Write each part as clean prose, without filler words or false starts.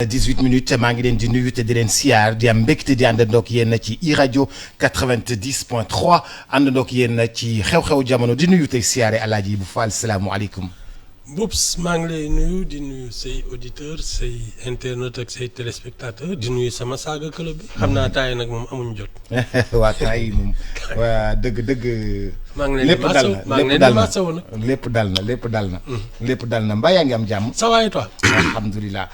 18 minutes maa ngi leen di nuyu te di leen siyaar di am mbégte di àndandoog yéen ci iRadio 90.3 àndandoog yéen ci xew-xew jamono di nuyu tey siyaare Alaaji bu Fall salaamualeykum. Boubs maa ngi lay nuyu di nuyu say auditeurs say internautes ak say téléspectateurs di nuyu sama saaga club bi. xam naa taay nag moom amuñu jot. waa taay moom waa dëgg. maa ngi leen di masawu maa ngi leen di masawu nag lépp dal na. lépp dal na mbaa yaa ngi am jàmm. ça va et toi. alhamdulilah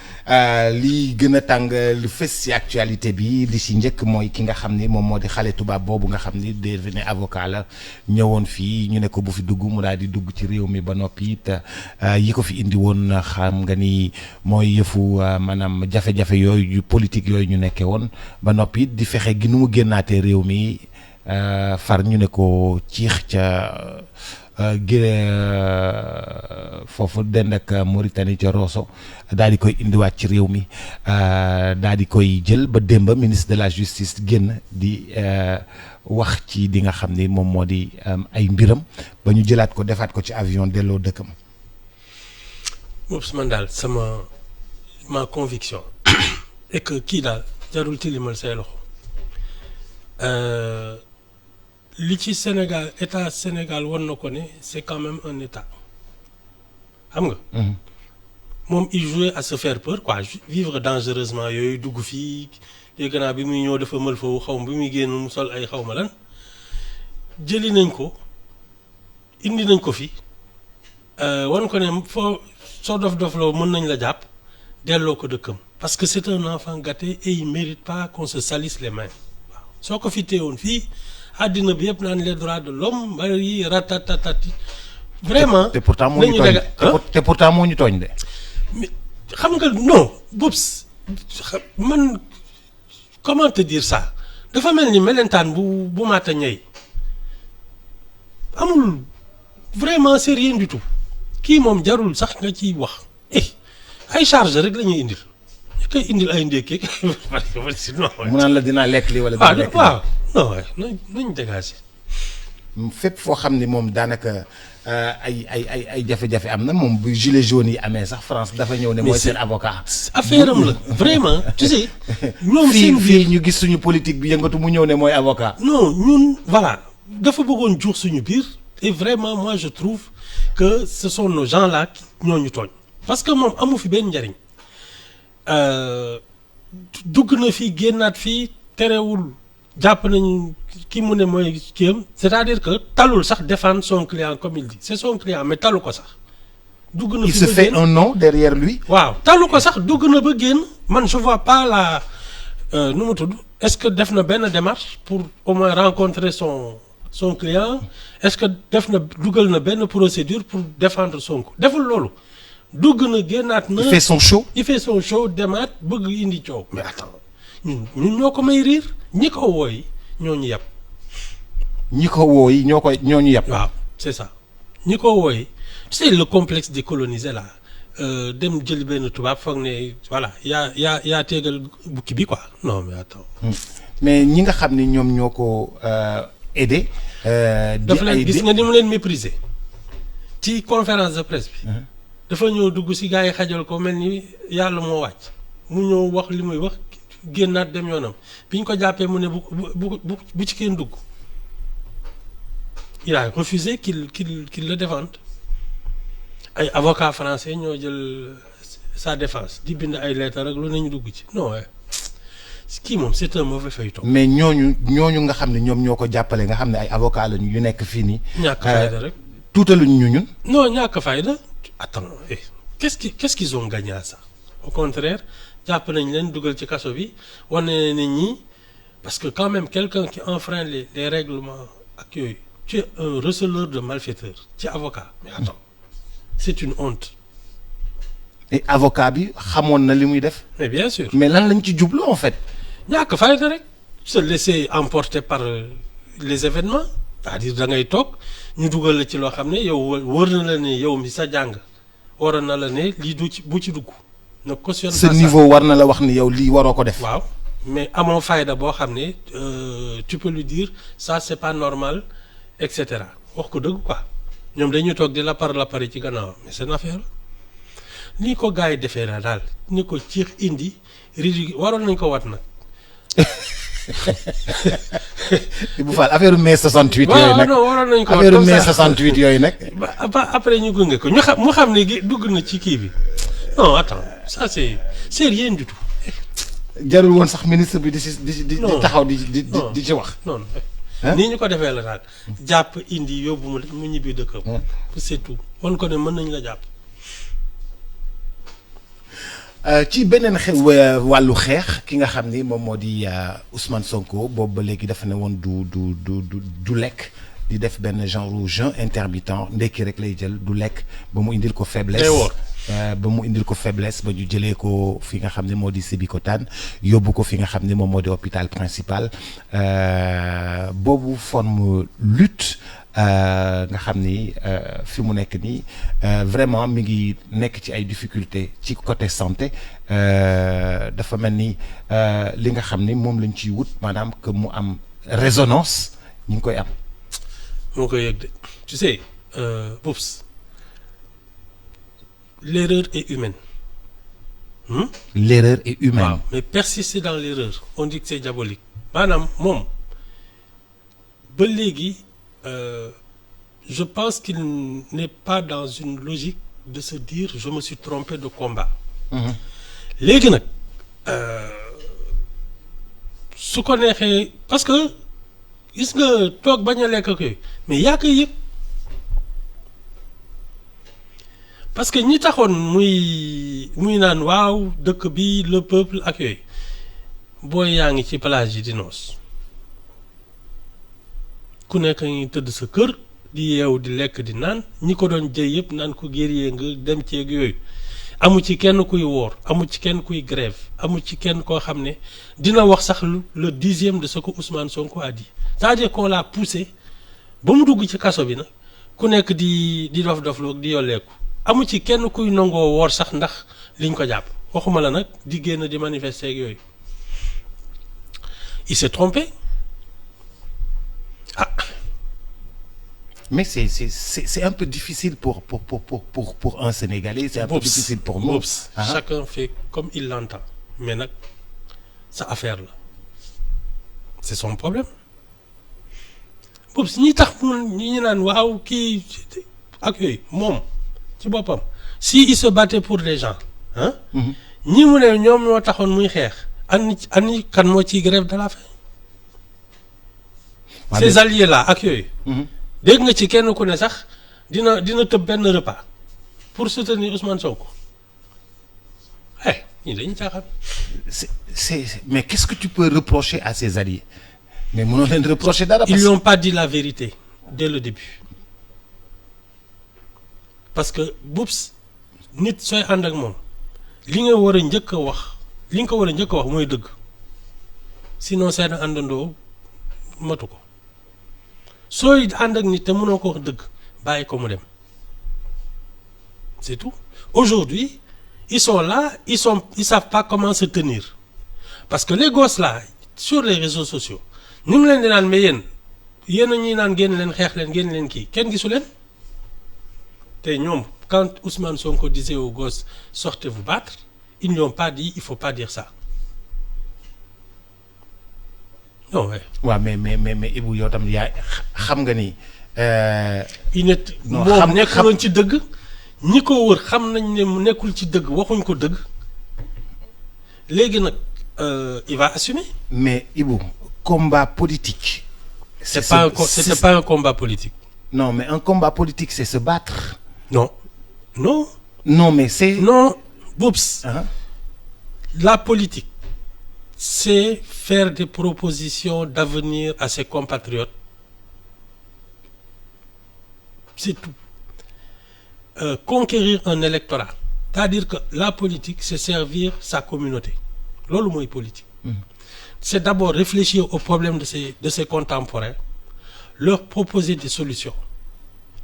lii gën a tàng lu fës ci actualité bi li ci njëkk mooy ki nga xam ni moom moo di xale tubaab boobu nga xam ni devenu avocat la ñëwoon fii ñu ne ko bu fi dugg mu daal di dugg ci réew mi ba noppi te yi ko fi indi woon xam nga ni mooy yëfu maanaam jafe-jafe yooyu politique yooyu ñu nekkee woon ba noppi di fexe gi nu mu génnaatee réew mi far ñu ne ko ciix ca foofu dend ak Mauritanie ca Rosso daal di koy indiwaat ci réew mi daal di koy jël ba démb ministre de la justice génn di wax ci di nga xam ni moom moo di ay mbiram ba ñu jëlaat ko defaat ko ci avion delloo dëkkam. Boubs man daal ma conviction est que kii daal jarul tilimal say loxo li ci Sénégal état Sénégal war na ko ne c'est quand même un état xam nga. moom il jouait à se faire peur quoi vivre dangereusement yooyu dugg fii dégg naa bi muy ñëw dafa mël foofu xaw ma bi muy génn mu sol ay xaw ma lan jëli nañ ko indi nañ ko fi wan ko ne foo soo dof-dofloo mën nañ la jàpp delloo ko dëkkam parce que c'est un enfant gâté et il mérite pas qu'on se salisse les mains waaw soo ko fi teewoon fii àddina bi yëpp naan les droits de l'homme bari ratatatati vraiment. te pourtant moo ñu tooñ te pourtant moo ñu tooñ de. mais xam nga non Boubs man comment te dire ça dafa mel ni melentaan bu maata ñey amul vraiment c'est rien du tout kii moom jarul sax nga ciy wax ay charge rek la ñuy indil ñu koy indil ay ndékkeeg mu naan la dinaa lekk li wala dinaa lekk waaw non waay nañ dégager. fépp foo xam ni moom daanaka ay jafe-jafe am na moom bu gilet jaune yi amee sax France dafa ñëw ne mooy seen avocat. affaire am la vraiment tu sais. ñoom fii ñu gis suñu politique bi yëngatu mu ñëw ne mooy avocat. non ñun voilà dafa bëggoon juux suñu biir et vraiment moi je trouve que ce sont nos gens là ñoo ñu tooñ. parce que moom amu fi benn njariñ dugg na fi génnaat fii terewul. jàpp nañ ki mu ne mooy kiyam c'est-à-dire que talul sax défendre son client comme il dit c'est son client mais talu ko sax. dugg na fi il se fait un nom derrière lui. waaw talu ko sax dugg na ba génn man je vois pas la nu mu tudd est-ce que def na benn démarche pour au moins rencontrer son client est-ce que dugal na benn procédure pour défendre Sonko deful loolu dugg na génnaat na. il fait son show. demaat bëgg indi coow mais attends ñun ñoo ko may riir. ñi ko wooyi ñoo ñu yàpp. ñoo ñu yàpp. waaw c'est ça ñi ko wooyi c'est le complexe décolonisé là dem jël benn tubaab foog ne voilà yaa tegal bukki bi quoi non mais attends. mais ñi nga xam ni ñoom ñoo ko aidé. dafa leen gis nga ni mu leen mépriser ci conférence de presse bi. dafa ñëw dugg si gars yi xajal ko mel ni yàlla moo wàcc mu ñëw wax li muy wax. génnaat dem yoonam bi ñu ko jàppee mu ne bu ci kenn dugg il a refusé qu'il le défende ay avocats français ñoo jël sa défense di bind ay lettres rek lu nañu dugg ci non kii moom c'est un mauvais feuilleton. mais ñooñu nga xam ne ñoom ñoo ko jàppale nga xam ne ay avocats lañu yu nekk fii nii. ñàkk fayda rek. tuutaluñ ñu ñun. non ñàkk fayda attends qu'est-ce qu'ils ont gagné à ça au contraire. jàpp nañ leen dugal ci kaso bi wane ne ñi parce que quand même quelqu'un qui enfreint les règlements ak yooyu tu es un receleur de malfaiteurs ci avocat mais attends c'est une honte. et avocat bi xamoon na li muy def. mais bien sûr. mais lan lañ ci jublu en fait. ñàkk fayda rek se laisser emporter par les événements c'est-à-dire da ngay toog ñu dugal la ci loo xam ne yow wër na la ne yow mi sa jàng waroon na la ne lii du ci bu ci dugg. ne cautionne ce niveau war na la wax ni yow lii waroo ko def. waaw mais amoo fayda boo xam ne tu peux lui dire ça c'est pas normal et cetera wax ko dëgg quoi ñoom dañuy toog di la pari ci gannaaw mais c'est une affaire ni ko gars yi defee la daal ni ko ciix indi ridi waroon nañ ko wat nag. bu faal affaire mai 68 yooyu waaw nag non waroon nañ ko wat affaire comme mai ça. 68 yooyu nag. ba après ñu gunge ko ñu xam mu xam ne dugg na ci kii bi non attends ça c'est rien du tout. jarul woon sax ministre bi di Non. taxaw di Non. ci wax. non Hein? nii ñu ko defee la daal jàpp indi yóbbu mu ñibbi dëkkam. c'est tout wan ko ne mën nañ la jàpp. ci beneen wàllu xeex ki nga xam ni moom moo di Ousmane Sonko boobu ba léegi dafa ne woon du lekk di def benn genre jeûne intermittent ndekki rek lay jël du lekk ba mu indil ko faiblesse. Day woor. ba mu indil ko faiblesse ba ñu jëlee ko fi nga xam ne moo di Sébikotane yóbbu ko fi nga xam ne moom moo di hôpital principal boobu forme lutte nga xam ni fi mu nekk nii vraiment mi ngi nekk ci ay difficultés ci côté santé dafa mel ni li nga xam ni moom lañ ciy wut maanaam que mu am résonance ñu ngi koy am. moo koy yëg de tu sais Boubs l'erreur est humaine. L'erreur est humaine. waaw mais persister dans l'erreur on dit que c'est diabolique maanaam moom ba léegi je pense qu'il n'est pas dans une logique de se dire je me suis trompé de combat. léegi nag su ko neexee parce que gis nga toog bañ a lekk ak yooyu mais yaa koy yëg parce que ñi taxoon muy naan waaw dëkk bi le peuple ak yooyu booy yaa ngi ci plage yi di noos ku nekk ngi tëdd sa kër di yeewu di lekk di naan ñi ko doon jëy yëpp naan ko guerrier nga dem ceeg yooyu amu ci kenn kuy woor amu ci kenn kuy grève amu ci kenn koo xam ne dina wax sax le 10e de ce que Ousmane Sonko a dit c'est-à-dire qu'on l'a poussé ba mu dugg ci kaso bi nag ku nekk di dof-doflu di yolleeku amu ci kenn kuy nangoo woor sax ndax liñ ko jàpp waxuma la nag di génn di manifester ak yooyu il s'est trompé ah. Mais c'est un peu difficile pour un Sénégalais, c'est un peu difficile pour nous. Chacun fait comme il l'entend. Mais nag sa affaire la c'est son problème. Boubs ñi tax ñi naan waaw kii ak yooyu moom ci boppam si il se battait pour les gens ah. ñi mu ne ñoom ñoo taxoon muy xeex ani kan moo ciy grève de la faim. Ces alliés là ak yooyu. dégg nga ci kenn ku ne sax dina tëb benn repas pour soutenir Ousmane Sonko ñii dañuy caaxaan. Mais qu'est-ce que tu peux reprocher à ces alliés mais mënoo leen reprocher dara. Ils n'ont pas dit la vérité dès le début parce que Boubs nit sooy ànd ak moom li nga war a njëkk a wax mooy dëgg sinon seen àndandoo matu ko. sooy ànd ak nit te mënoo ko wax dëgg bàyyi ko mu dem c'est tout. Aujourd'hui ils sont là ils savent pas comment se tenir parce que les gosses là sur les réseaux sociaux ñu ngi leen di naan mais yéen a ñuy naan génn leen xeex leen génn leen kii kenn gisu leen te ñoom quand Ousmane Sonko disait aux gosses sortez vous battre ils n'ont pas dit il faut pas dire ça. non ouais. waaw mais Ibou yow tam yaa xam nga ni. moom nekkuloon ci dëgg ñi ko wër xam nañ ne mu nekkul ci dëgg waxuñ ko dëgg léegi nag il va assumer. Mais Ibou combat politique. C'était pas un combat politique. Non mais un combat politique c'est se battre. Non mais c'est. Non Boubs. La politique. C'est faire des propositions d'avenir à ses compatriotes. C'est tout. Conquérir un électorat. C'est-à-dire que la politique, c'est servir sa communauté. Loolu mooy politique. C'est d'abord réfléchir aux problèmes de ses contemporains, leur proposer des solutions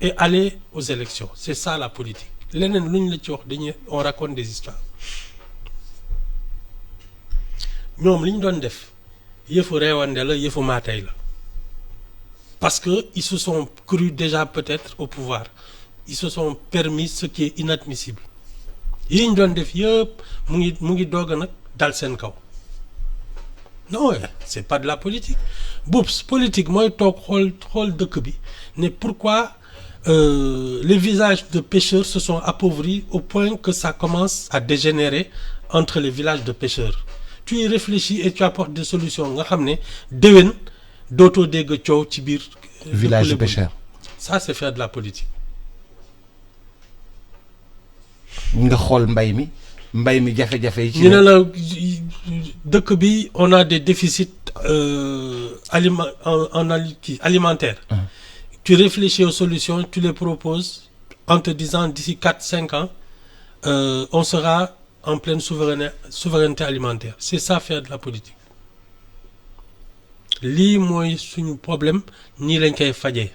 et aller aux élections. C'est ça la politique. Leneen lu ñu la ci wax on raconte des histoires. ñoom li ñu doon def yëfu reewande la yëfu maatay la parce que ils se sont crus déjà peut-être au pouvoir ils se sont permis ce qui est inadmissible yi ñu doon def yëpp mu ngi doog a nag dal seen kaw. Non, c'est pas de la politique. Boops, politique mooy toog xool dëkk bi ne pourquoi les villages de pêcheurs se sont appauvris au point que ça commence à dégénérer entre les villages de pêcheurs. Tu y réfléchis et tu apportes des solutions nga xam ne déwén dootoo dégg coow ci biir. village de pêcheurs. Ça c'est faire de la politique. nga xool mbay mi jafe-jafe yi. ñu ne la dëkk bi on a des déficits alimentaires. Tu réfléchis aux solutions, tu les proposes en te disant d'ici 4-5 ans on sera en pleine souveraineté alimentaire. C'est ça faire de la politique. Lii mooy suñu problème nii lañ koy fajee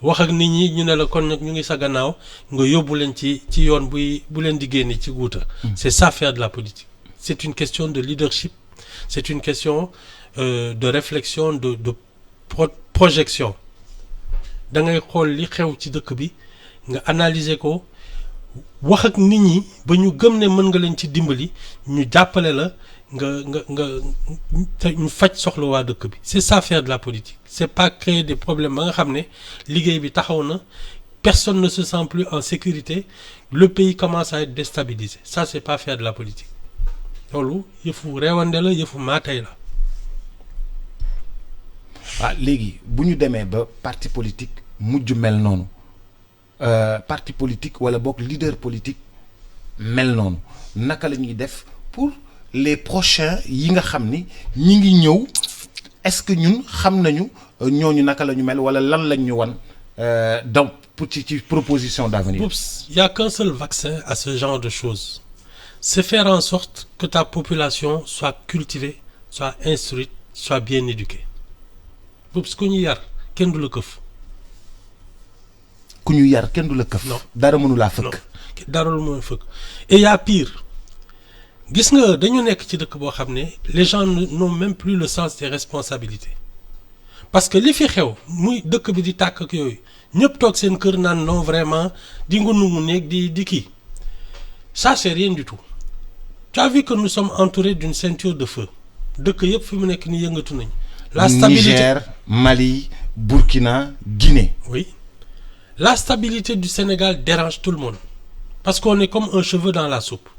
wax ak nit ñi ñu ne la kon nag ñu ngi sa gannaaw nga yóbbu leen ci yoon bu leen di génne ci guuta. C'est ça faire de la politique. C'est une question de leadership, c'est une question de réflexion, de projection. Da ngay xool li xew ci dëkk bi nga analyser ko wax ak nit ñi ba ñu gëm ne mën nga leen ci dimbali ñu jàppale la nga ñu faj soxla waa dëkk bi. C'est ça faire de la politique. C'est pas créer des problèmes ba nga xam ne liggéey bi taxaw na personne ne se sent plus en sécurité, le pays commence à être déstabilisé. Ça c'est pas faire de la politique. loolu yëfu reewande la yëfu maatay la. léegi bu ñu demee ba parti politique mujj mel noonu parti politique wala boog leader politique mel noonu naka la ñuy def pour les prochains yi nga xam ni ñi ngi ñëw est-ce que ñun xam nañu ñooñu naka la ñu mel wala lan lañ ñu wan donc pour ci proposition d'avenir. Oups, il y a qu'un seul vaccin à ce genre de choses. C'est faire en sorte que ta population soit cultivée, soit instruite, soit bien éduquée. Oups, ku ñu yar kenn du la këf. ku ñu yar kenn du la këf. Non. dara mënu laa fëkk. dara lu mooy fëkk. Et y a pire. Gis nga dañu nekk ci dëkk boo xam ne les gens n'ont même plus le sens des responsabilités. Parce que li fi xew muy dëkk bi di tàkk ak yooyu ñëpp toog seen kër naan non vraiment di ngungu nekk di kii. Ça c'est rien du tout. Tu as vu que nous sommes entourés d'une ceinture de feu. Dëkk yëpp fi mu nekk ni yëngatu nañ. La stabilité Niger, Mali, Burkina, Guinée. Oui. La stabilité du Sénégal dérange tout le monde. Parce qu'on est comme un cheveu dans la soupe.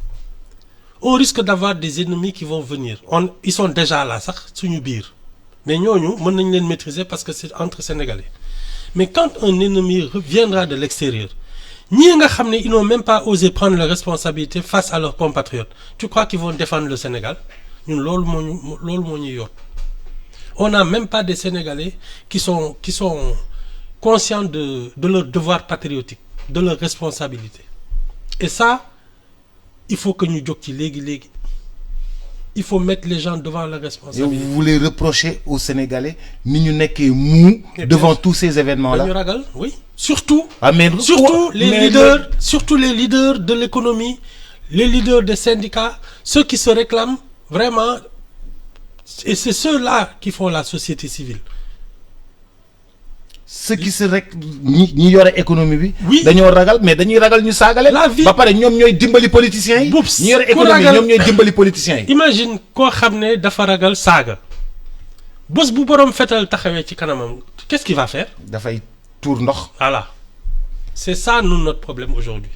On risque d'avoir des ennemis qui vont venir. Ils sont déjà là, sax suñu biir. Mais ñooñu mën nañ leen maîtriser parce que c'est entre Sénégalais. Mais quand un ennemi viendra de l'extérieur, ñii nga xam ne ils n'ont même pas osé prendre leurs responsabilités face à leurs compatriotes. Tu crois qu'ils vont défendre le Sénégal? Ñun loolu moo ñu yor. On n'a même pas des Sénégalais qui sont conscients de leur devoir patriotique, de leur responsabilité. Et ça, il faut que ñu jóg ci léegi. Il faut mettre les gens devant leur responsabilité. Et vous voulez reprocher aux Sénégalais ni ñu nekkee mou devant tous ces événements-là? Dañu ragal, oui. Surtout les leaders de l'économie, les leaders des syndicats, ceux qui se réclament vraiment. Et c'est ceux-là qui font la société civile. Ceux qui se rek ñi yore économie bi. Oui. dañoo ragal mais dañuy ragal ñu saagale. La vie. ba pare ñoom ñooy dimbali politiciens yi. Boops. ñi yore économie ñoom ñooy dimbali politiciens yi. Imagine koo xam ne dafa ragal saaga. Bés bu borom fetal taxawee ci kanamam qu'est-ce qu'il va faire? dafay tuur ndox. Voilà. C'est ça notre problème aujourd'hui.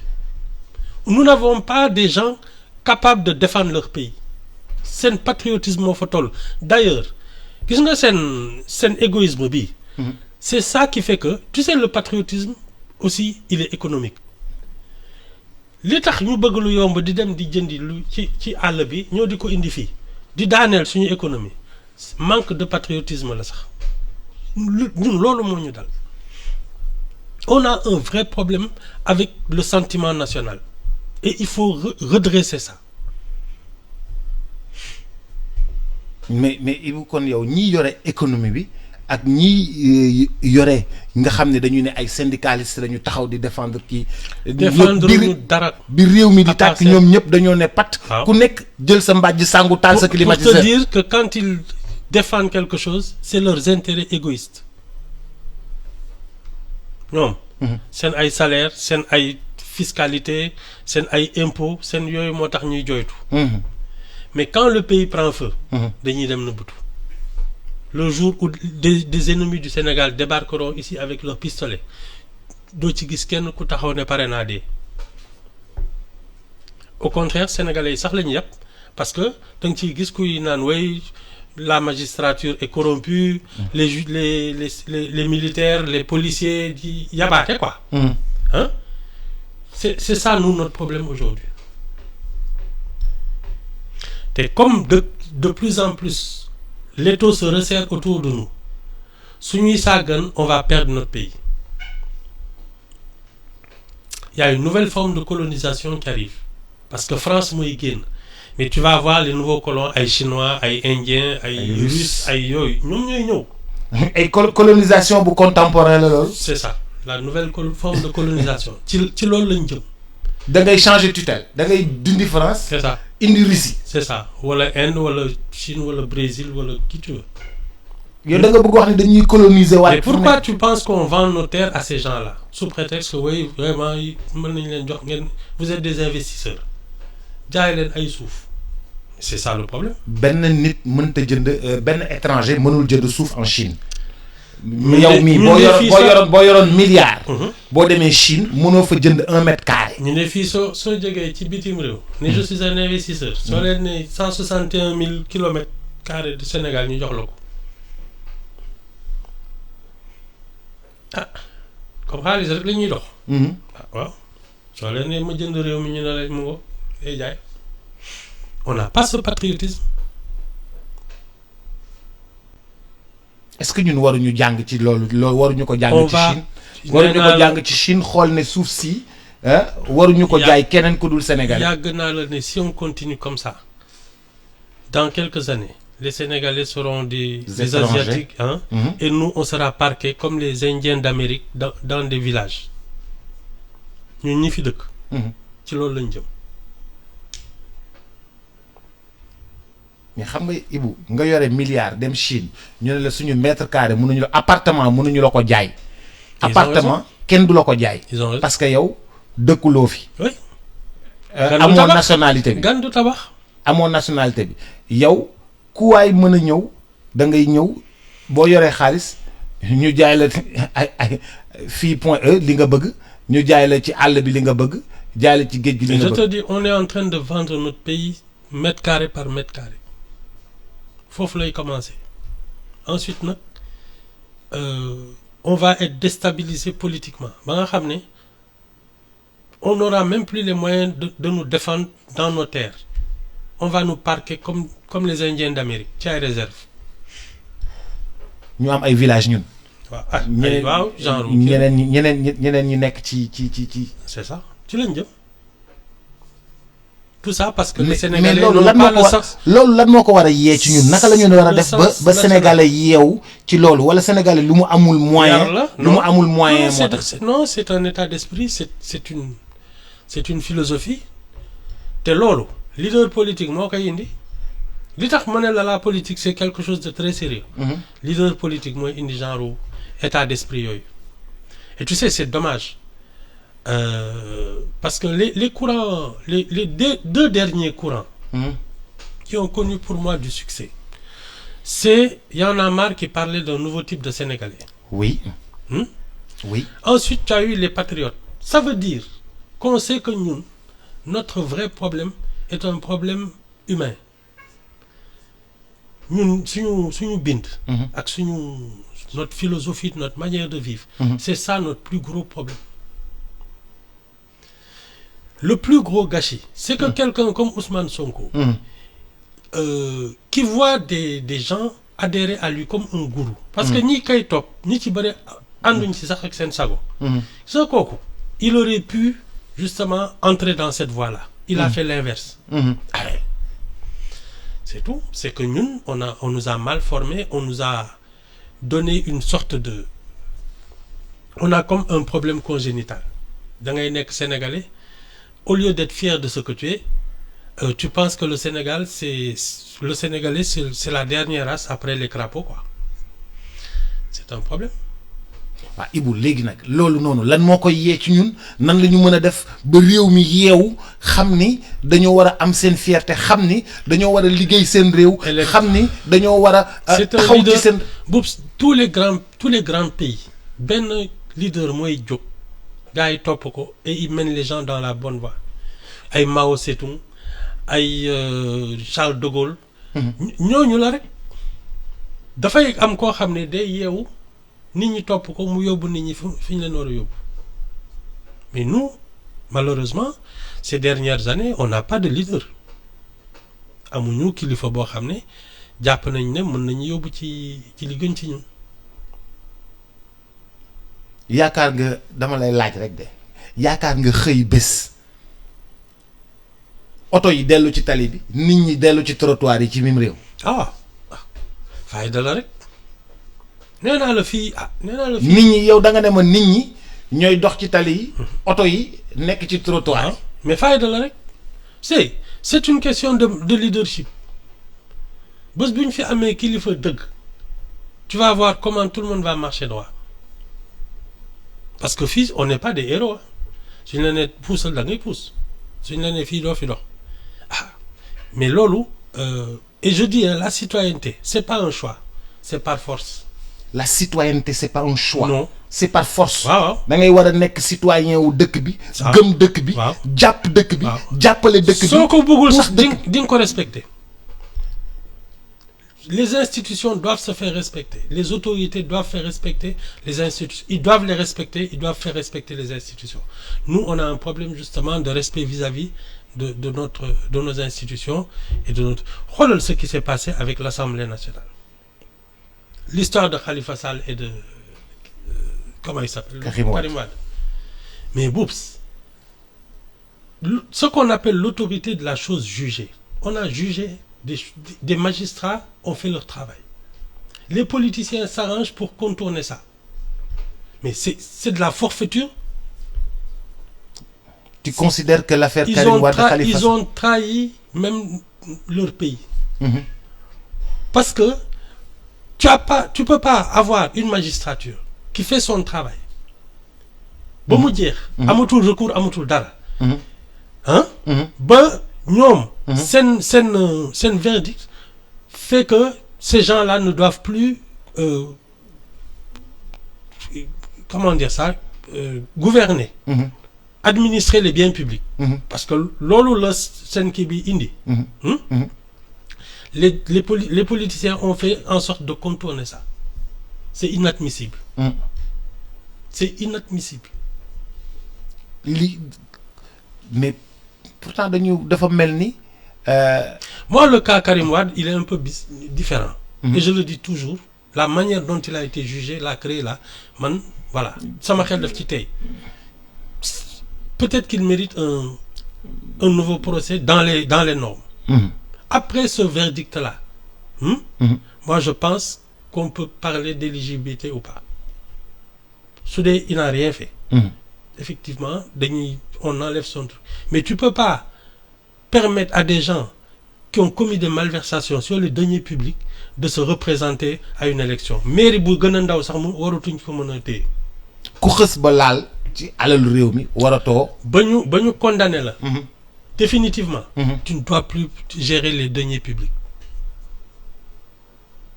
Nous n'avons pas des gens capables de défendre leur pays. Seen patriotisme moo fa toll. D'ailleurs gis nga seen égoïsme bi. C'est ça qui fait que tu sais le patriotisme aussi il est économique. Li tax ñu bëgg lu yomb di dem di jëndi lu ci àll bi ñoo di ko indi fii di daaneel suñu économie manque de patriotisme la sax ñun loolu moo ñu dal. On a un vrai problème avec le sentiment national et il faut redresser ça. mais Ibou kon yow ñi yore économie bi ak ñi yore nga xam ne dañu ne ay syndicalistes lañu taxaw di défendre kii. défendre ñu dara. bi réew mi di tàkk ñoom ñëpp dañoo ne pat. ku nekk jël sa mbàjj sangu taal sa climatiseur. Pour te dire que quand ils défendent quelque chose c'est leurs intérêts égoïstes ñoom. seen ay salaire seen ay fiscalité seen ay impôts seen yooyu moo tax ñuy joytu mais quand le pays prend feu dañuy dem nëbbatu le jour où des ennemis du Sénégal débarqueront ici avec leurs pistolets doo ci gis kenn ku taxaw ne pare naa dee au contraire sénégalais yi sax la ñu yàpp parce que da nga ciy gis kuy naan way la magistrature est corrompue les militaires les policiers di yabaate quoi hein c'est ça nous notre problème aujourd'hui te comme de plus en plus l'étau se resserre autour de nous suñuy sàggan on va perdre notre pays. Il y a une nouvelle forme de colonisation qui arrive parce que France mooy génn mais tu vas voir les nouveaux colons ay chinois ay indiens ay russes ay yooyu ñoom ñooy ñëw. ay colonisation bu contemporain la loolu. c'est ça la nouvelle forme de colonisation ci loolu lañ jëm. da ngay changer tutelle da ngay dindi France. c'est ça indi Russie. c'est ça wala Inde wala Chine wala Brésil wala qui tu veux. yow da nga bëgg wax ne dañuy coloniser waat. mais pourquoi tu penses qu'on vend nos terres à ces gens-là sous prétexte que oui vraiment mën nañu leen jox ngeen vous êtes des investisseurs jaay leen ay suuf c'est ça le problème. benn nit mënta jënd benn étranger mënul jënd suuf en Chine. yow mii boo yoroon milliard. boo demee Chine mënoo fa jënd 1 mètre carré. ñu ne fii soo jógee ci bitim réew. ne je suis un investisseur. soo leen ne 161 000 kilomètres carrés du Sénégal ñu jox la ko. ah comme xaalis rek la ñuy dox. waaw soo leen ne ma jënd réew mi ñu ne la mu ngo day jaay on n'a pas ce patriotisme. est-ce que ñun waruñu jàng ci loolu waruñu ko jàng ci Chine. waruñu ko jàng ci Chine xool ne suuf si waruñu ko jaay keneen ku dul Sénégal. yàgg naa la ne si on continue comme ça dans quelques années les Sénégalais seront des Asiatiques hein. Et nous on sera parqués comme les Indiens d'Amérique dans des villages ñun ñi fi dëkk. ci loolu lañ jëm. mais xam nga Ibou nga yore milliard dem Chine ñu ne la suñu mètre carré mënuñu la appartement mënuñu la ko jaay. appartement kenn du la ko jaay. parce que yow dëkkuloo fi. oui. amoo nationalité bi gan du tabax. amoo nationalité bi yow ku waay mën a ñëw da ngay ñëw boo yoree xaalis ñu jaay la ay fii point E li nga bëgg ñu jaay la ci àll bi li nga bëgg jaay la ci géej gi li nga bëgg. je te dis on est en train de vendre notre pays mètre carré par mètre carré. foofu lay commencer ensuite nag on va être déstabilisé politiquement ba nga xam ne on n'aura même plus les moyens de nous défendre dans nos terres on va nous parquer comme les Indiens d'Amérique ci ay réserve. ñu am ay villages ñun. waaw genre ñeneen ñi nekk ci. c'est ça ci lañ jëm. tout ça parce que les mais Sénégalais loolu lan moo ko war a yee ci ñun naka la ñu war a def ba Sénégalais yeewu ci loolu wala Sénégalais lu mu amul moyen. lu mu amul moyen moo tax. non c'est un état d'esprit c'est une philosophie te loolu leader politique moo koy indi li tax ma ne la politique c'est quelque chose de très sérieux. Leader politique mooy indi genre état d'esprit yooyu et tu sais c'est dommage. Parce que les courants, les deux derniers courants qui ont connu pour moi du succès, c'est Y en a marre qui parlait d'un nouveau type de Sénégalais. Oui. Oui. Ensuite, tu as eu les patriotes. Ça veut dire qu'on sait que nous, notre vrai problème est un problème humain. Nous, suñu bind, ak notre philosophie, notre manière de vivre, c'est ça notre plus gros problème. Le plus gros gâchis, c'est que quelqu'un comme Ousmane Sonko, qui voit des gens adhérer à lui comme un gourou. Parce que ni kay top, ni ci bari anduñ ci sax ak sen sago. Sonko, il aurait pu justement entrer dans cette voie-là. Il a fait l'inverse. C'est tout. C'est que nous, on nous a mal formés, on nous a donné une sorte de... On a comme un problème congénital. Dans les Sénégalais, au lieu d'être fier de ce que tu es, tu penses que le Sénégalais, c'est la dernière race après les crapauds, quoi. C'est un problème. waaw Ibou léegi nag loolu noonu lan moo koy yee ci ñun nan la ñu mën a def ba réew mi yeewu xam ni dañoo war a am seen fierté xam ni dañoo war a liggéey seen réew. xam ni dañoo war a. taxaw ci seen tous les grands pays benn leader mooy jóg gars yi topp ko et il mène les gens dans la bonne voie ay Mao Tse-tung ay Charles de Gaulle. ñooñu la rek dafay am koo xam ne day yeewu. nit ñi topp ko mu yóbbu nit ñi fi ñu leen war a yóbbu mais nous malheureusement ces dernières années on n'a pas de leader amuñu kilifa boo xam ne jàpp nañ ne mën nañu yóbbu ci li gën ci ñun. yaakaar nga dama lay laaj rek de yaakaar nga xëy bés oto yi dellu ci tali bi nit ñi dellu ci trottoir yi ci mim réew. fayda la rek. nee naa la fii nit ñi yow da nga ne ma nit ñi ñooy dox ci tali yi. oto yi nekk ci trottoir. mais fayda la rek c'est une question de leadership bés bu ñu fi amee kilifa dëgg tu vas voir comment tout le monde va marcher droit parce que fii on n'est pas des héros suñu la nee puusal da ngay puus suñu la nee fii doo fi dox mais loolu et je dis la citoyenneté c'est pas un choix c'est par force. La citoyenneté c'est pas un choix. Non, c'est par force. waaw da ngay war a nekk citoyen wu dëkk bi. gëm dëkk bi. jàpp dëkk bi. jàppale dëkk bi. soo ko bëggul sax di nga ko respecter. Les institutions doivent se faire respecter. Les autorités doivent faire respecter les institutions. Ils doivent les respecter. Ils doivent faire respecter les institutions. Nous, on a un problème justement de respect vis-à-vis de nos institutions et de notre. Regarde ce qui s'est passé avec l'Assemblée nationale. L'histoire de Khalifa Sall et de comment il s'appelle Karim Wade. Mais boups, ce qu'on appelle l'autorité de la chose jugée. On a jugé, des magistrats ont fait leur travail. Les politiciens s'arrangent pour contourner ça. Mais c'est de la forfaiture. Tu considères que l'affaire Karim Wade Khalifa ils ont trahi même leur pays. Parce que tu peux pas avoir une magistrature qui fait son travail. Ba mu jeex. amatul recours amatul dara. Ba ñoom. seen verdict fait que ces gens-là ne doivent plus comment dire ça gouverner. Administrer les biens publics. Parce que loolu la seen kii bi indi. Les politiciens ont fait en sorte de contourner ça. C'est inadmissible. C'est inadmissible. Mais pourtant dafa mel ni. Moi, le cas Karim Wade, il est un peu différent. Et je le dis toujours, la manière dont il a été jugé, l'a créé là, voilà, ça m'a fait ci tey. Peut-être qu'il mérite un nouveau procès dans les normes. Après ce verdict-là, moi je pense qu'on peut parler d'éligibilité ou pas. Soudé, il n'a rien fait. Effectivement, on enlève son truc. Mais tu ne peux pas permettre à des gens qui ont commis des malversations sur les deniers publics de se représenter à une élection. Mairie bu gën a ndaw sax mu waratuñ ko mën a téye. Ku xës ba laal ci alalu réew mi waratoo. ba ñu condamné la. Définitivement. Tu ne dois plus gérer les deniers publics.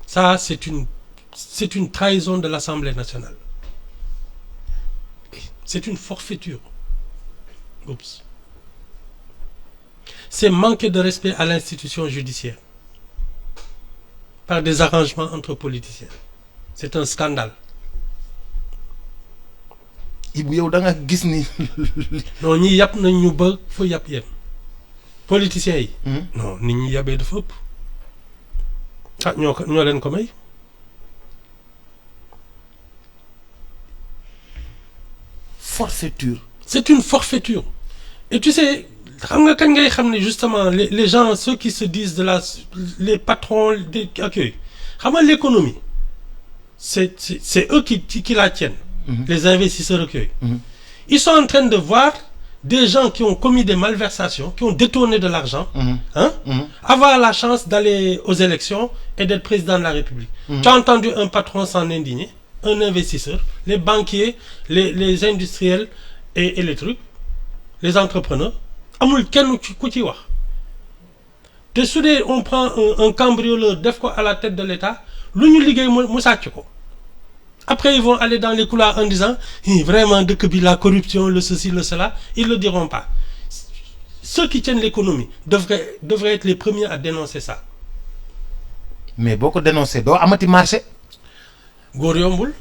Ça, c'est une trahison de l'Assemblée nationale. C'est une forfaiture. Oups. C'est manquer de respect à l'institution judiciaire par des arrangements entre politiciens. C'est un scandale. Ibou yow da nga gis ni. Non ñi yàpp nañ ñu ba fa yàpp yem. Politiciens yi. Non nit ñi yàbbee dafa ëpp. ñoo leen ko may. Forfaiture. C'est une forfaiture. Et tu sais, xam nga kañ ngay xam ne justement les gens, ceux qui se disent les patrons des accueils, xam nga l'économie, c'est eux qui la tiennent. Les investisseurs recueillent. Ils sont en train de voir des gens qui ont commis des malversations, qui ont détourné de l'argent, avoir la chance d'aller aux élections et d'être président de la République. Tu as entendu un patron s'en indigner, un investisseur, les banquiers, les industriels et les trucs, les entrepreneurs, amul kenn ku ci wax. Te su dee on prend un cambrioleur def ko à la tête de l'État, lu ñu liggéey mu sàcc ko. Après ils vont aller dans les couloirs en disant vraiment dëkk bi la corruption, le ceci, le cela, ils le diront pas. Ceux qui tiennent l'économie devraient être les premiers à dénoncer ça. mais boo ko dénoncé doo amati marché. góor yombul.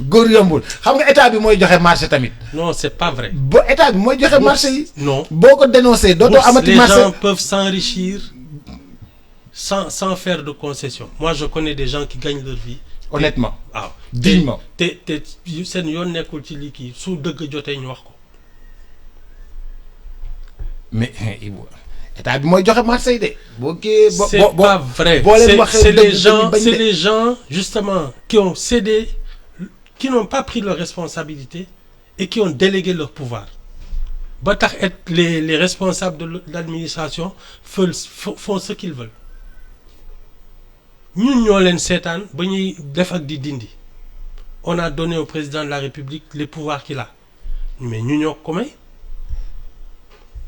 góor yombul xam nga état bi mooy joxe marché tamit. Non, c'est pas vrai. bo état bi mooy joxe marché yi. Non. boo ko dénoncé dootoo amati marché. Les gens peuvent s'enrichir sans faire de concessions. Moi, je connais des gens qui gagnent leur vie. honnêtement. waaw dignement. te seen yoon nekkul ci lii kii su dëgg jotee ñu wax ko. mais état bi mooy joxe marché yi de. boo kii c'est pas vrai. C'est les gens justement qui ont cédé, qui n'ont pas pris leurs responsabilités et qui ont délégué leur pouvoir. Ba tax les responsables de l'administration font ce qu'ils veulent. ñun ñoo leen seetaan ba ñuy def ak di dindi. On a donné au président de la République les pouvoirs qu'il a. Mais ñu ñoo ko may.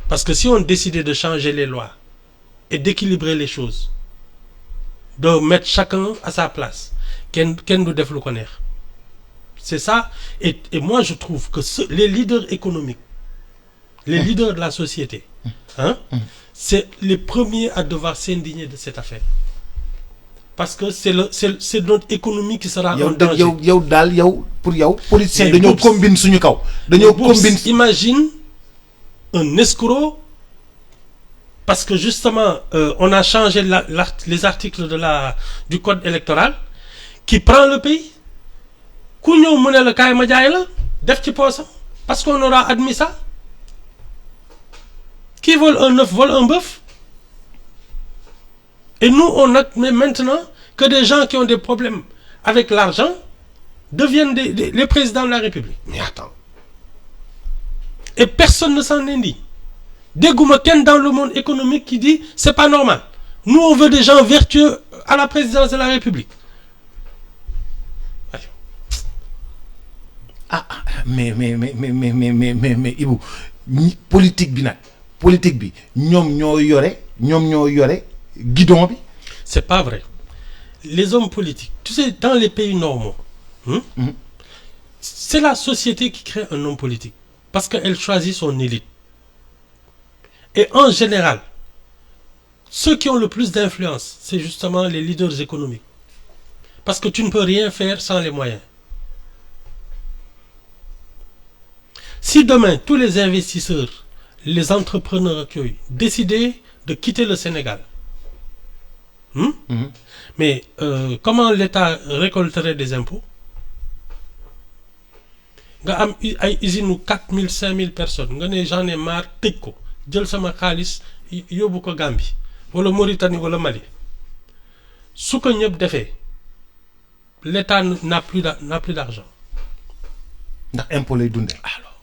Parce que si on décidait de changer les lois et d'équilibrer les choses, de mettre chacun à sa place, kenn du def lu ko neex. C'est ça. Et moi, je trouve que les leaders économiques, les leaders de la société, c'est les premiers à devoir s'indigner de cette affaire. Parce que c'est notre économie qui sera en danger. Pour yow politiciens dañoo combine suñu kaw. dañoo combine. Imagine un escroc, parce que justement on a changé les articles du code électoral, qui prend le pays. Ku ñëw mu ne la kaay ma jaay la def ci poosam parce qu'on aura admis ça. Qui vole un œuf vole un bœuf. Et nous on admet maintenant que des gens qui ont des problèmes avec l'argent deviennent les présidents de la République. Mais attends. Et personne ne s'en indigne. Dégouma ken dans le monde économique qui dit c'est pas normal. Nous on veut des gens vertueux à la présidence de la République. Mais Ibou politique bi ñoom ñoo yore guidon bi. C'est pas vrai. Les hommes politiques, tu sais, dans les pays normaux, c'est la société qui crée un homme politique parce qu'elle choisit son élite. Et en général, ceux qui ont le plus d'influence, c'est justement les leaders économiques. Parce que tu ne peux rien faire sans les moyens. Si demain, tous les investisseurs, les entrepreneurs qui décidaient de quitter le Sénégal, mais comment l'État récolterait des impôts? Nga am ay usine 4000 5000 personnes nga ne j'en ai marre tëj ko jël sama xaalis yóbbu ko Gambie wala Mauritanie wala Mali su ko ñëpp defee l'État n'a plus d'argent. ndax impôt lay dundee. Alors.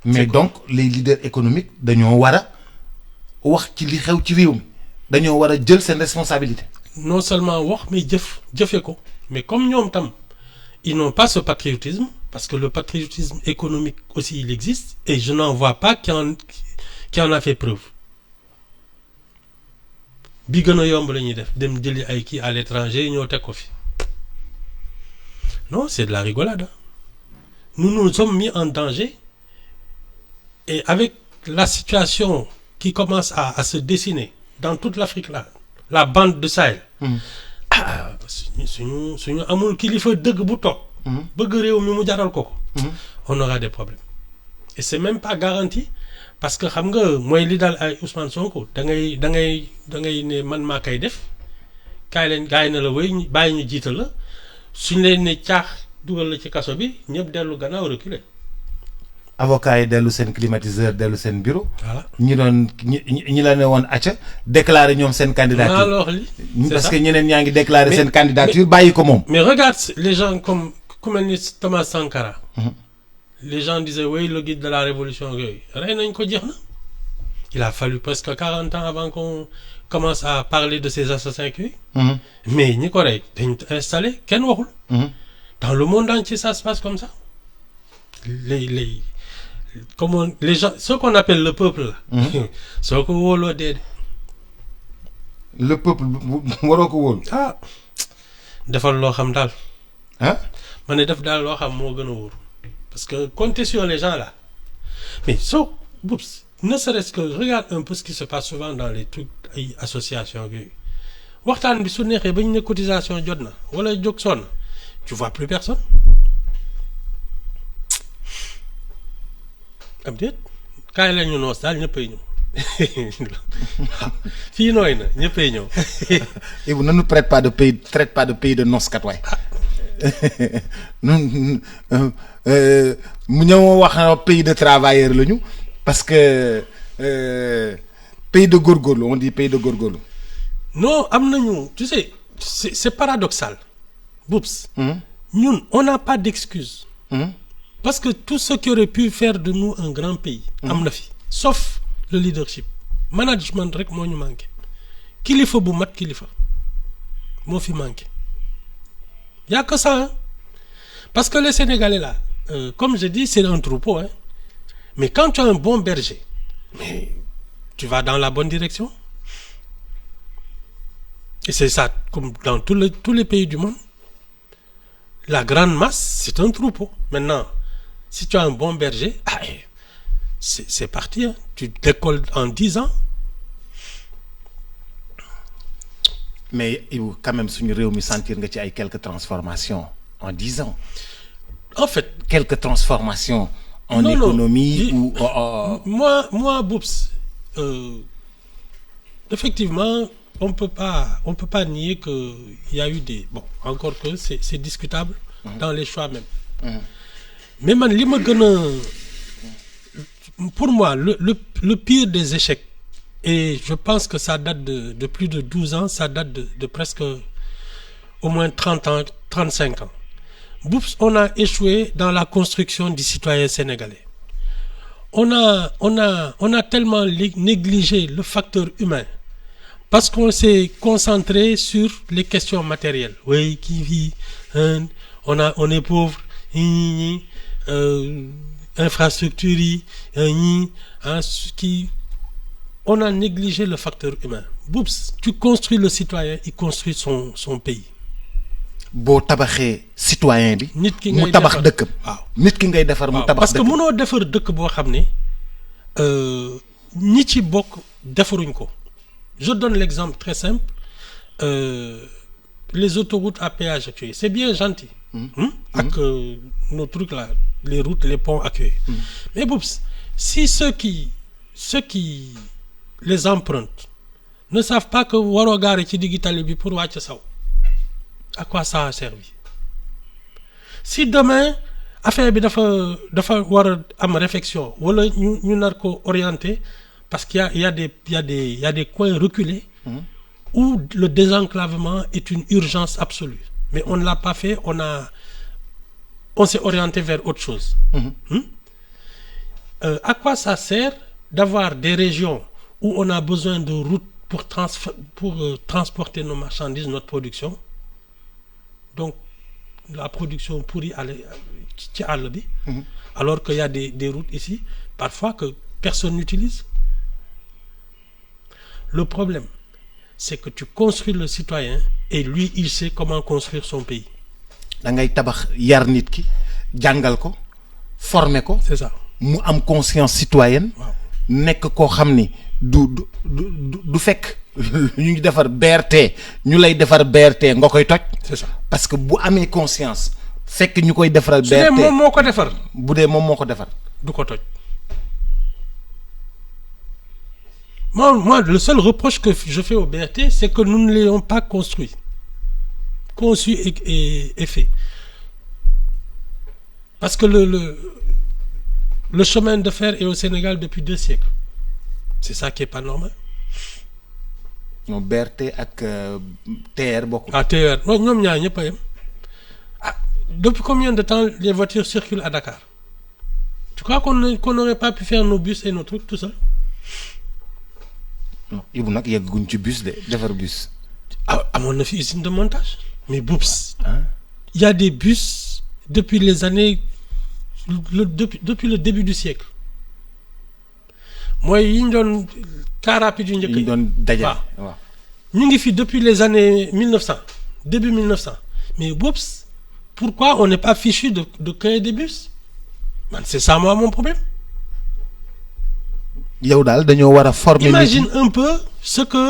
Mais donc les leaders économiques dañoo war a wax ci li xew ci réew mi dañoo war a jël seen responsabilité. Non seulement wax mais jëfe ko mais comme ñoom tam ils n'ont pas ce patriotisme parce que le patriotisme économique aussi il existe et je n'en vois pas qui en a fait preuve. Bi gën a yomb la ñuy def dem jëli ay kii à l'étranger ñoo teg ko fi. Non, c'est de la rigolade. Nous nous sommes mis en danger et avec la situation qui commence à se dessiner dans toute l'Afrique là, la bande de Sahel. suñu amul kilifa dëgg bu toog. bëgg réew mi mu jaral ko. On aura des problèmes. Et c'est même pas garanti parce que xam nga mooy li daal ay Ousmane Sonko da ngay ne man maa koy def kaay leen gaay na la wéy bàyyi ñu jiital la suñ leen ne caax dugal la ci kaso bi ñëpp dellu gannaaw reculer. Avocat yi dellu seen climatiseur dellu seen bureau. Voilà. ñi la ne woon acca déclarer ñoom seen candidature. Alors li parce que ñeneen ñaa ngi déclarer seen candidature bàyyi ko moom. Mais regarde les gens comme ku mel ni Thomas Sankara. Les gens disaient oui le guide de la révolution yooyu rey nañ ko jeex na Il a fallu presque 40 ans avant qu'on commence à parler de ces assassins qui. Mais ñi ko rey dañ installé kenn waxul. Dans le monde entier, ça se passe comme ça. Les gens, ce qu'on appelle le peuple là. soo ko wóoloo dee. le peuple waroo ko wóolu. Ah defal loo xam daal. ah. ma ne def daal loo xam moo gën a wóor. Parce que compter sur les gens là. Mais soo ne serait-ce que regarde un peu ce qui se passe souvent dans les trucs ay associations yooyu waxtaan bi su neexee ba ñu ne cotisation jot na wala jóg sonn tu vois plus personne. am déet kaay la ñu noos daal ñëppay ñëw fii nooy na ñëppay ñëw. et vous ne nous traite pas de pays de noskat waay. mu ñëw wax pays de travailleurs lañu parce que pays de góorgóorlu on dit pays de góorgóorlu. non am nañu tu sais c'est paradoxal. Boubs. ñun on n'a pas d'excuse. Parce que tout ce qui aurait pu faire de nous un grand pays. am na fi sauf le leadership. management rek moo ñu manqué. kilifa bu mat kilifa moo fi manqué. y a que ça hein? Parce que les Sénégalais là comme je dis c'est un troupeau hein. Mais quand tu as un bon berger mais tu vas dans la bonne direction. Et c'est ça comme dans tous les pays du monde. La grande masse c'est un troupeau. Maintenant si tu as un bon berger c'est parti hein. Tu décolles en 10 ans. Mais quand même suñu réew mi sentir nga ci ay quelques transformations en 10 ans. En fait quelques transformations en économie ou moi Boubs effectivement on peut pas nier que il y a eu des bon encore que c'est discutable dans les choix même. Mais man li ma gën a pour moi le pire des échecs et je pense que ça date de plus de 12 ans, ça date de presque au moins 30 ans, 35 ans. Boubs, on a échoué dans la construction du citoyen sénégalais. On a tellement négligé le facteur humain parce qu'on s'est concentré sur les questions matérielles. Oui, qui vit, hein, on est pauvre, infrastructure, on a négligé le facteur humain. Boubs, tu construis le citoyen, il construit son pays. boo tabaxee citoyen bi. nit ki ngay mu tabax dëkkam. waaw nit ki ngay defar mu tabax parce que dëkkam. mënoo defar dëkk boo xam ne ñi ci bokk defaruñ ko. Je donne l'exemple très simple les autoroutes à péage ak yooyu c'est bien gentil. ak nos trucs là les routes les ponts ak yooyu. Mais Boubs si ceux qui les empruntent ne savent pas que waroo gaare ci diggi tali bi pour wàcc saw. À quoi ça a servi? Si demain affaire bi dafa war a am réflexion wala ñu nar ko orienter parce qu'il y a des coins reculés où le désenclavement est une urgence absolue. Mais on ne l'a pas fait, on s'est orienté vers autre chose. À quoi ça sert d'avoir des régions où on a besoin de routes pour transporter nos marchandises, notre production? Donc la production pourrie ci àll bi. Alors qu'il y a des routes ici parfois que personne n'utilise. Le problème c'est que tu construis le citoyen et lui il sait comment construire son pays. da ngay tabax yar nit ki jàngal ko former ko. C'est ça. mu am conscience citoyenne. waaw nekk koo xam ni du fekk ñu ngi defar BRT ñu lay defar BRT nga koy toj. c'est ça. parce que bu amee conscience fekk ñu koy defaral BRT su dee moom moo ko defar. bu dee moom moo ko defar. du ko toj. Moi, le seul reproche que je fais au BRT, c'est que nous ne l'ayons pas construit. Conçu et fait. Parce que le chemin de fer est au Sénégal depuis 2 siècles. C'est ça qui est pas normal. non BRT ak TER bokkul. Ah TER non ñoom ñaar ñëpp a yem. Ah depuis combien de temps les voitures circulent à Dakar? Tu crois qu'on n'aurait pas pu faire nos bus et nos trucs tout ça? Ibou nag yegguñ ci bus de defar bus. amoon na fi usine de montage mais boops il y a des bus depuis les années depuis le début du siècle mooy yi ñu doon car rapide yu njëkk yi ñu doon dajale waaw ñu ngi fi depuis les années 1900 début 1900 mais boops pourquoi on n'est pas fichu de créer des bus man c'est ça moi mon problème. yow daal dañoo war a former. Imagine un peu ce que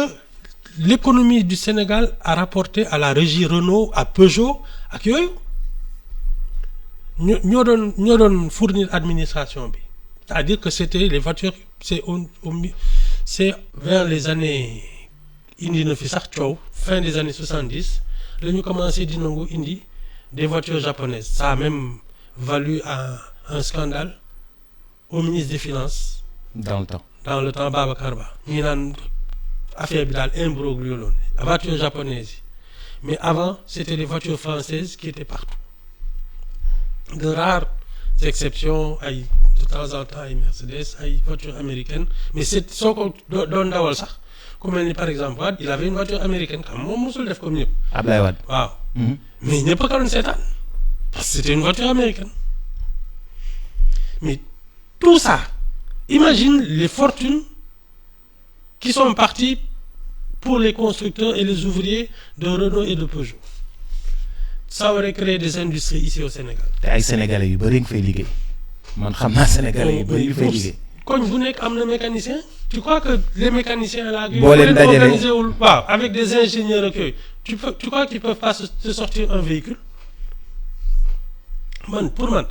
l'économie du Sénégal a rapporté à la régie Renault, à Peugeot ak yooyu ñoo doon fournir administration bi c'est-à-dire que c'était les voitures c'est vers les années indi na fi sax coow fin des années 70 la ñu commencé di nangu indi des voitures japonaises ça a même valu un scandale au ministre des Finances dans le temps Babacar Ba ñi naan affaire bi daal imbroglio loon voiture japonaise yi mais avant c'était les voitures françaises qui étaient partout de rares exceptions ay de temps en temps ay Mercedes ay voitures américaines mais c'est soo ko doon dawal sax ku mel ni par exemple Wade il avait une voiture américaine xam moom mosul def comme ñëpp Ablaye Wade waaw mais ñëpp a ko doon seetaan parce que c'était une voiture américaine mais tout ça imagine les fortunes qui sont parties pour les constructeurs et les ouvriers de Renault et de Peugeot. Ça aurait créé des industries ici au Sénégal. te ay sénégalais yu bëri nga fay liggéey man xam naa sénégalais yu bëri yu fay liggéey. koñ bu nekk am na mécanicien. tu crois que les mécaniciens là. boo leen dajalee waaw avec des ingénieurs ak yooyu tu crois qu'ils peuvent pas se sortir un véhicule. Pour moi,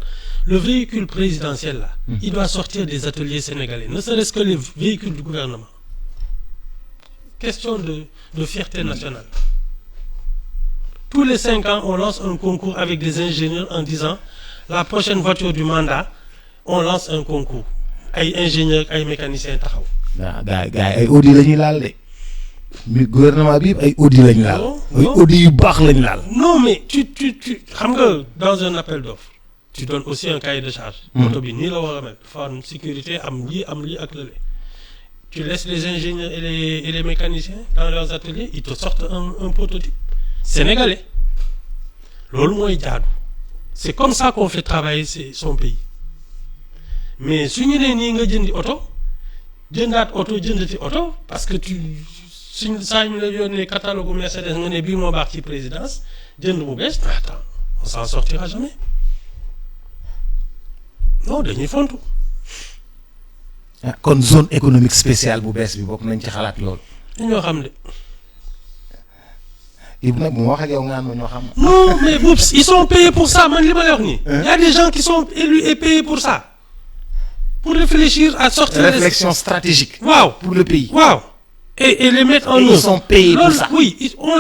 le véhicule présidentiel là. Il doit sortir des ateliers sénégalais ne serait-ce que les véhicules du gouvernement. Question de fierté nationale. Tous les 5 ans, on lance un concours avec des ingénieurs en disant la prochaine voiture du mandat, on lance un concours. Ay ingénieurs, ay mécaniciens taxaw. waaw gars ay Audi la ñuy laal de. mi gouvernement bi ay Audi lañ laal. ay Audi yu baax lañ laal. Non mais tu xam nga dans un appel d'offres tu donnes aussi un cahier de charge. oto bi nii la war a mel dafa am sécurité am lii ak lële. Tu laisses les ingénieurs et les mécaniciens dans leurs ateliers, ils te sortent un prototype sénégalais. Loolu mooy jaadu. C'est comme ça qu'on fait travailler son pays. Mais su ñu nee nii nga jëndi oto jëndaat oto jëndati oto parce que suñ saa ñu la yónnee catalogue Mercedes nga ne bii moo baax ci présidence jënd bu bees attends on s'en sortira jamais non dañuy fontu. kon zone économique spéciale bu bees bi bokk nañ ci xalaat loolu. ñoo xam de. Ibou nag bu ma wax ak yow nga ma ñoo xam. non mais boops ils sont payés pour ça man li ma lay wax nii. y a des gens qui sont élus et payés pour ça. pour réfléchir à sortir. réflexion stratégique. waaw pour le pays. waaw et les mettre en œuvre. Ils sont payés pour ça. Oui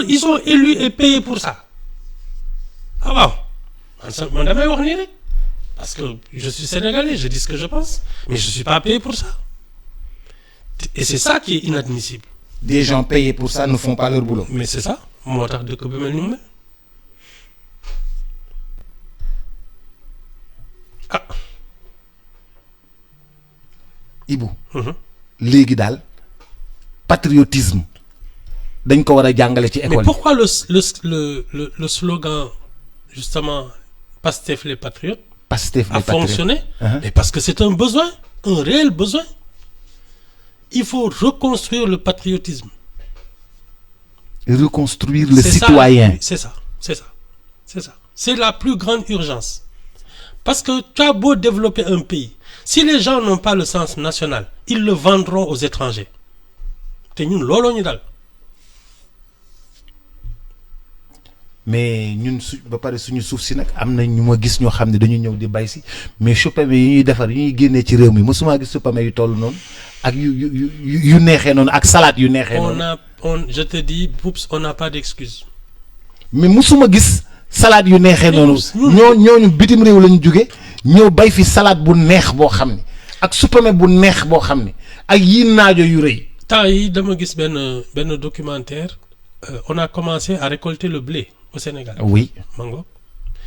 ils sont élus et payés pour ça. ah waaw man damay wax nii rek. Parce que je suis sénégalais, je dis ce que je pense, mais je ne suis pas payé pour ça. Et c'est ça qui est inadmissible. Des gens payés pour ça ne font pas leur boulot. Mais c'est ça. Moo tax dëkk bi mel ni mu mel. ah. Ibou. léegi daal patriotisme dañ ko war a jàngale ci école. Mais pourquoi le slogan justement Pastef les patriotes. a fonctionné, mais parce que c'est un besoin, un réel besoin. Il faut reconstruire le patriotisme. Reconstruire le citoyen. C'est ça. C'est la plus grande urgence. Parce que tu as beau développer un pays, si les gens n'ont pas le sens national, ils le vendront aux étrangers. te ñun looloo ñu dal. mais ñun ba pare suñu suuf si nag am na ñu ma gis ñoo xam ne dañu ñëw di bay si mais suppame yi ñuy defar yi ñuy génnee ci réew mi mosuma gis suppame yu toll noonu ak yu neexee noonu ak salade yu neexee noonu. je te dis oups on n'a pas d'excuse. mais mosuma gis salade yu neexee noonu. ñooñu bitim réew lañu jóge ñëw bay fi salade bu neex boo xam ne ak suppame bu neex boo xam ne ak yi naajo yu rëy. temps yi dama gis benn documentaire on a commencé à récolter le blé au Sénégal. Oui. Mango.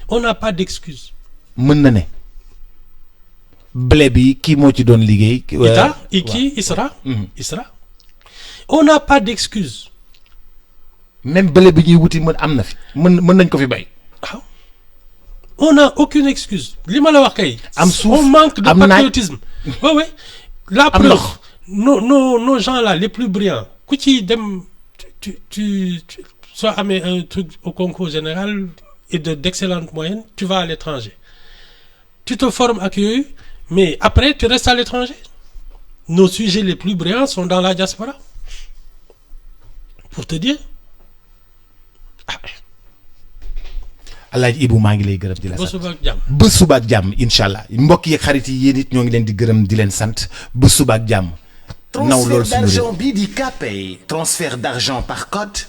On n'a pas d'excuse. mën na ne blé bi kii moo ci doon liggéey. Isra. on n'a pas d'excuse. même bële bi ñuy wuti mën am na fi mën nañ ko fi bay. waaw on n'a aucune excuse li ma la wax kay. am suuf on manque de patriotisme. oui oui la am preuve ndox. nos gens là les plus brillants ku ci dem tu soo amee un truc au concours général et d'excellentes moyennes tu vas à l'étranger tu te formes ak yooyu mais après tu restes à l'étranger. Nos sujets les plus brillants sont dans la diaspora pour te dire. Alaaji Ibou maa ngi lay gërëm di la sant ba suba ak jàmm. ba suba ak jàmm incha allah mbokk yi xarit yi yéen it ñoo ngi leen di gërëm di leen sant ba suba ak jàmm. naw lool Transfert suñu réew. d'argent bi di Kpay transfert d'argent par code